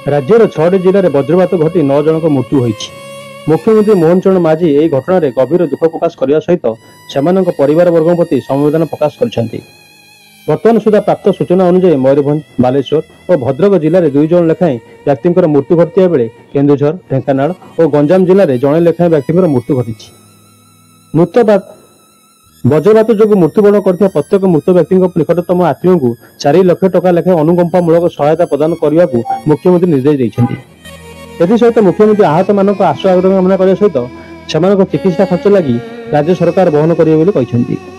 राज्यर 6टी जिले में वज्रपात घटी 9 जनक मृत्यु होईछि। मुख्यमंत्री मोहन चरण माझी यह घटना गभीर दुख प्रकाश करने सहित सेमानक परिवार वर्ग प्रति संवेदना प्रकाश कर बर्तमान सुधा प्राप्त सूचना अनुसार मयूरभंज, बालेश्वर और भद्रक जिले में 2 जन लेखाएं व्यक्ति मृत्यु घटता बेले केन्दुझर, ढेंकानाल और गंजाम जिले में जड़े लेखाएं व्यक्ति मृत्यु घटी। मृत वज्रपात जो मृत्युवरण कर प्रत्येक मृत व्यक्ति निकटतम आत्मीय को 4 लाख टका लेखाएं अनुकंपामूलक सहायता प्रदान करने को मुख्यमंत्री निर्देश देते। एसत मुख्यमंत्री आहत मानक आशु आरोग्य कामना करने सहित से चिकित्सा खर्च लगी राज्य सरकार बहन करेंगे।